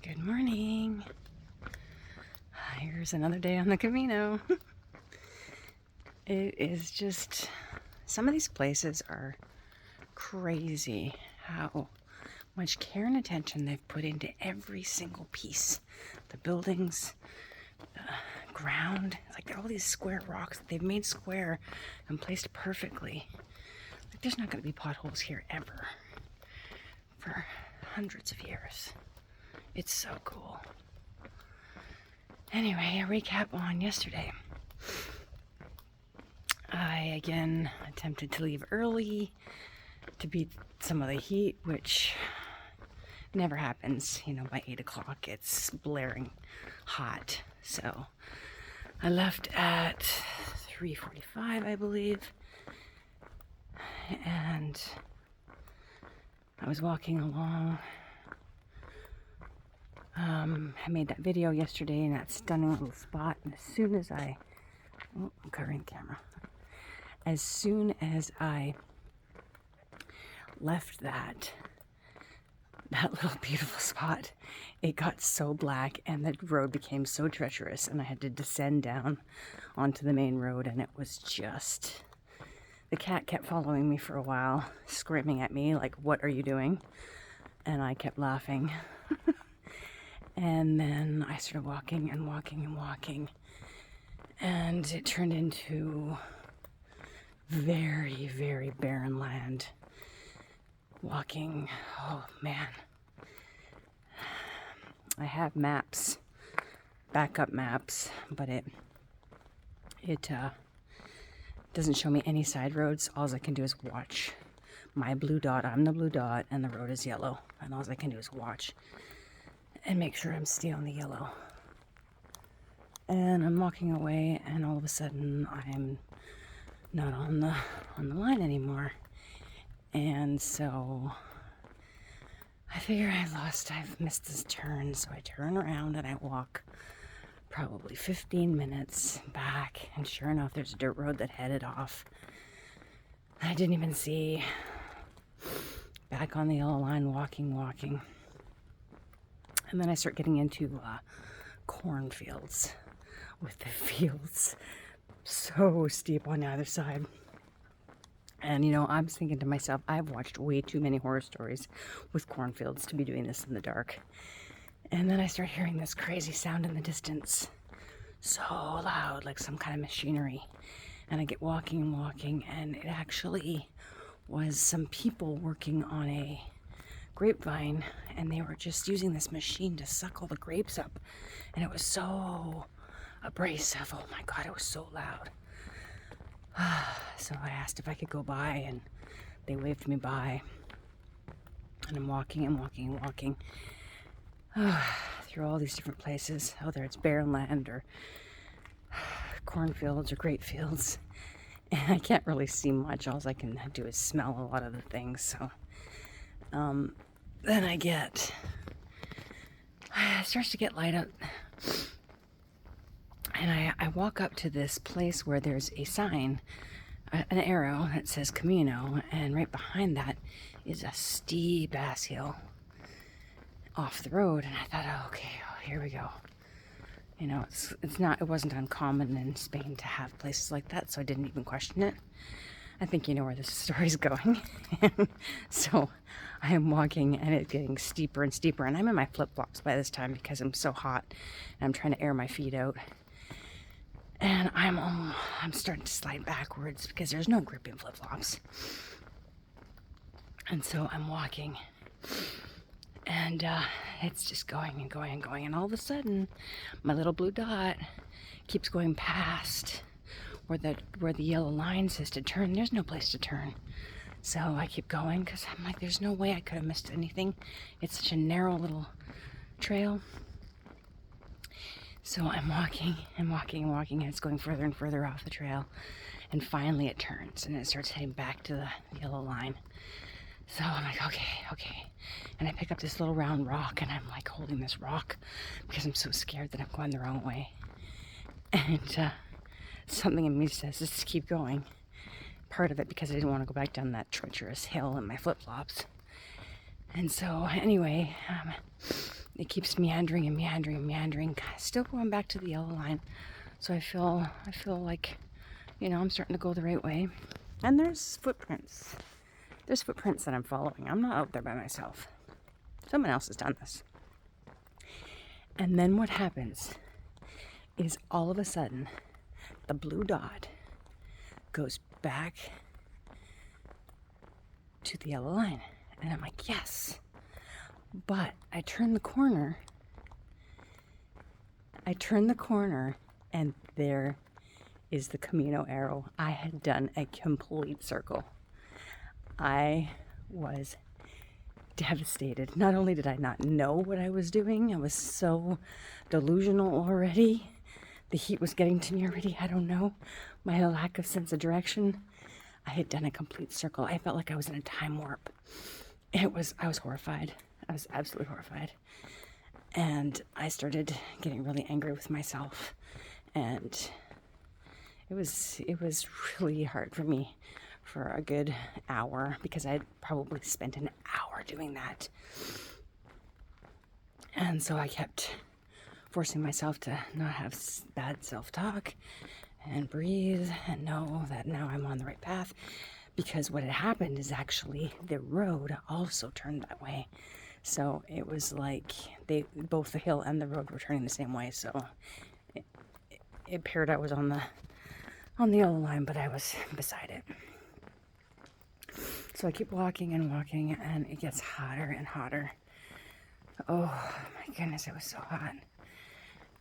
Good morning. Here's another day on the Camino. It is just, some of these places are crazy how much care and attention they've put into every single piece. The buildings, the ground, like all these square rocks that they've made square and placed perfectly. Like there's not going to be potholes here ever for hundreds of years. It's so cool. Anyway, a recap on yesterday. I again attempted to leave early to beat some of the heat, which never happens. You know, by 8 o'clock it's blaring hot. So I left at 3:45, I believe. And I was walking along. I made that video yesterday in that stunning little spot, and as soon as I'm covering the camera. As soon as I left that little beautiful spot, it got so black and the road became so treacherous, and I had to descend down onto the main road, and it was just... The cat kept following me for a while, screaming at me like, "What are you doing?" And I kept laughing. And then I started walking and walking and walking, and it turned into very, very barren land. Walking, oh man. I have maps, backup maps, but it doesn't show me any side roads. All I can do is watch my blue dot. I'm the blue dot, and the road is yellow, and all I can do is watch and make sure I'm still on the yellow. And I'm walking away, and all of a sudden I'm not on the line anymore. And so I figure I've missed this turn, so I turn around and I walk probably 15 minutes back, and sure enough there's a dirt road that headed off. I didn't even see. Back on the yellow line, walking. And then I start getting into cornfields, with the fields so steep on the other side. And you know, I'm thinking to myself, I've watched way too many horror stories with cornfields to be doing this in the dark. And then I start hearing this crazy sound in the distance, so loud, like some kind of machinery. And I get walking, and it actually was some people working on a grapevine, and they were just using this machine to suck all the grapes up, and it was so abrasive. Oh my god, it was so loud. So I asked if I could go by, and they waved me by, and I'm walking through all these different places, whether it's barren land or cornfields or grape fields, and I can't really see much. All I can do is smell a lot of the things. So then it starts to get light up, and I walk up to this place where there's a sign, an arrow that says Camino, and right behind that is a steep ass hill off the road. And I thought, oh, okay, here we go. You know, it wasn't uncommon in Spain to have places like that, so I didn't even question it. I think you know where this story's going. So I am walking, and it's getting steeper and steeper, and I'm in my flip-flops by this time because I'm so hot, and I'm trying to air my feet out. And I'm starting to slide backwards because there's no grip in flip-flops. And so I'm walking, and it's just going and going and going, and all of a sudden my little blue dot keeps going past where the yellow line says to turn. There's no place to turn, so I keep going because I'm like, there's no way I could have missed anything. It's such a narrow little trail. So I'm walking, and it's going further and further off the trail, and finally it turns and it starts heading back to the yellow line. So I'm like, okay. And I pick up this little round rock, and I'm like holding this rock because I'm so scared that I'm going the wrong way. And something in me says, just keep going. Part of it because I didn't want to go back down that treacherous hill in my flip-flops. And so anyway, it keeps meandering and meandering and meandering, still going back to the yellow line. So I feel like, you know, I'm starting to go the right way. And there's footprints. There's footprints that I'm following. I'm not out there by myself. Someone else has done this. And then what happens is all of a sudden, the blue dot goes back to the yellow line. And I'm like, yes. But I turn the corner. And there is the Camino arrow. I had done a complete circle. I was devastated. Not only did I not know what I was doing, I was so delusional already. The heat was getting to me already. I don't know. My lack of sense of direction. I had done a complete circle. I felt like I was in a time warp. I was horrified. I was absolutely horrified. And I started getting really angry with myself. And it was really hard for me for a good hour, because I'd probably spent an hour doing that. And so I kept forcing myself to not have bad self-talk and breathe and know that now I'm on the right path, because what had happened is actually the road also turned that way. So it was like both the hill and the road were turning the same way. So it appeared I was on the yellow line, but I was beside it. So I keep walking and walking, and it gets hotter and hotter. Oh my goodness, it was so hot.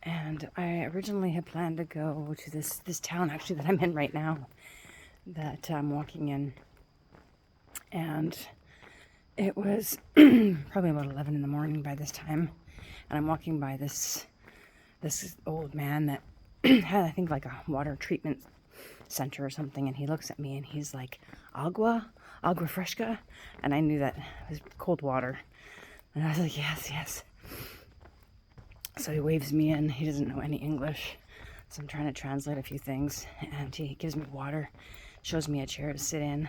And I originally had planned to go to this town actually that I'm in right now, that I'm walking in. And it was probably about 11 in the morning by this time. And I'm walking by this old man that had, I think, like a water treatment center or something. And he looks at me and he's like, agua fresca. And I knew that it was cold water. And I was like, yes. So he waves me in. He doesn't know any English. So I'm trying to translate a few things. And he gives me water, shows me a chair to sit in.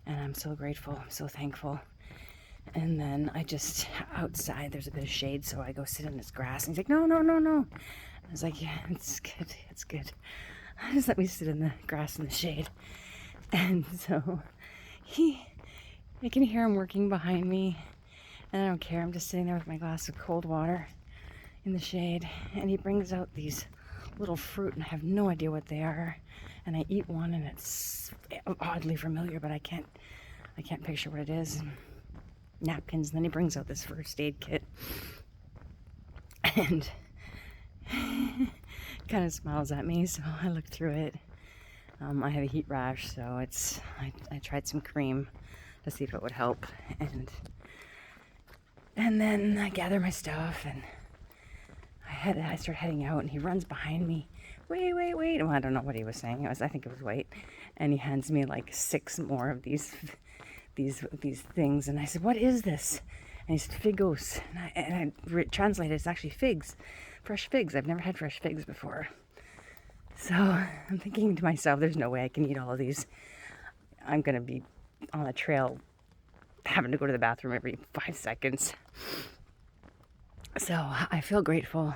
And I'm so grateful. I'm so thankful. And then I just, outside, there's a bit of shade, so I go sit in this grass. And he's like, no. I was like, yeah, it's good. Just let me sit in the grass in the shade. And so I can hear him working behind me. And I don't care. I'm just sitting there with my glass of cold water in the shade. And he brings out these little fruit, and I have no idea what they are. And I eat one, and it's oddly familiar, but I can't picture what it is. Napkins, and then he brings out this first aid kit and kind of smiles at me, so I look through it. I have a heat rash, so I tried some cream to see if it would help, and then I gather my stuff, and I start heading out, and he runs behind me. Wait. Well, I don't know what he was saying. I think it was wait. And he hands me like 6 more of these things, and I said, what is this? And he said, figos. And I translated, it's actually figs, fresh figs. I've never had fresh figs before. So I'm thinking to myself, there's no way I can eat all of these. I'm gonna be on a trail having to go to the bathroom every 5 seconds. So I feel grateful.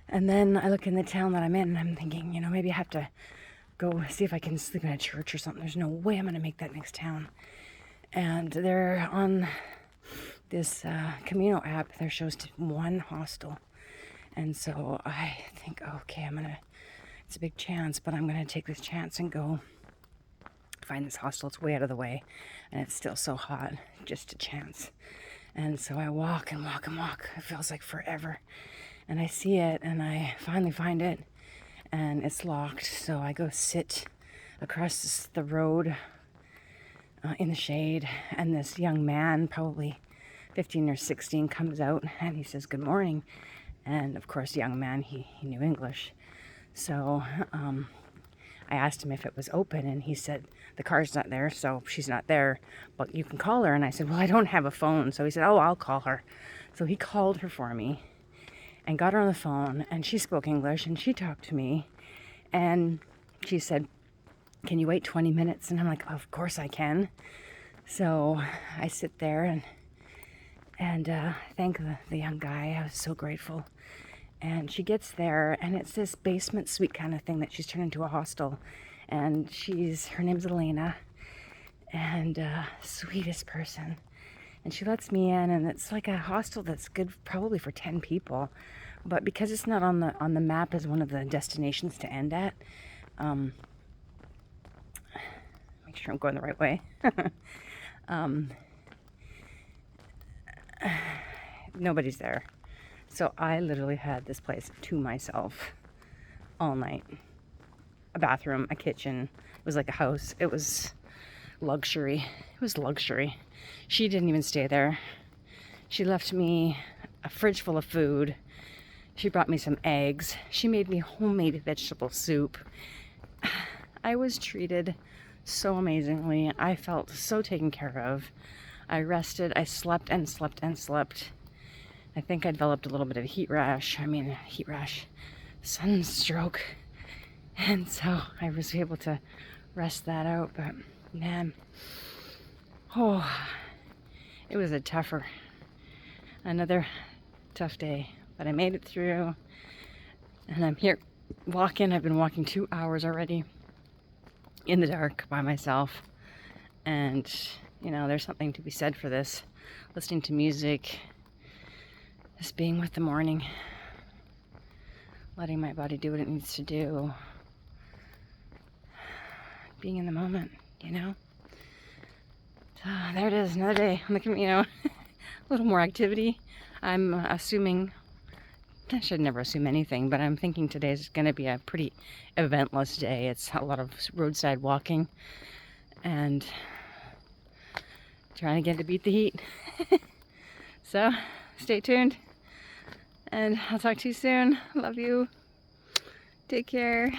And then I look in the town that I'm in, and I'm thinking, maybe I have to go see if I can sleep in a church or something. There's no way I'm gonna make that next town. And they're on this Camino app. There shows one hostel. And so I think, okay, it's a big chance, but I'm going to take this chance and go find this hostel. It's way out of the way, and it's still so hot, just a chance. And so I walk and walk and walk. It feels like forever. And I see it, and I finally find it, and it's locked. So I go sit across the road in the shade, and this young man, probably 15 or 16, comes out, and he says, good morning. And of course, young man, he knew English. So I asked him if it was open, and he said, the car's not there, so she's not there, but you can call her. And I said, well, I don't have a phone. So he said, I'll call her. So he called her for me and got her on the phone, and she spoke English, and she talked to me, and she said, can you wait 20 minutes? And I'm like, of course I can. So I sit there, and thank the young guy. I was so grateful. And she gets there, and it's this basement suite kind of thing that she's turned into a hostel. And her name's Elena, and sweetest person. And she lets me in, and it's like a hostel that's good probably for 10 people. But because it's not on the map as one of the destinations to end at, make sure I'm going the right way. Nobody's there. So I literally had this place to myself all night. A bathroom, a kitchen. It was like a house. It was luxury. It was luxury. She didn't even stay there. She left me a fridge full of food. She brought me some eggs. She made me homemade vegetable soup. I was treated so amazingly. I felt so taken care of. I rested. I slept and slept and slept. I think I developed a little bit of sunstroke. And so I was able to rest that out. But man, it was another tough day. But I made it through. And I'm here walking. I've been walking 2 hours already in the dark by myself. And, there's something to be said for this. Listening to music. Just being with the morning, letting my body do what it needs to do, being in the moment, So there it is, another day on the Camino. A little more activity. I'm assuming, I should never assume anything, but I'm thinking today's going to be a pretty eventless day. It's a lot of roadside walking and trying to get to beat the heat. So, stay tuned. And I'll talk to you soon. Love you. Take care.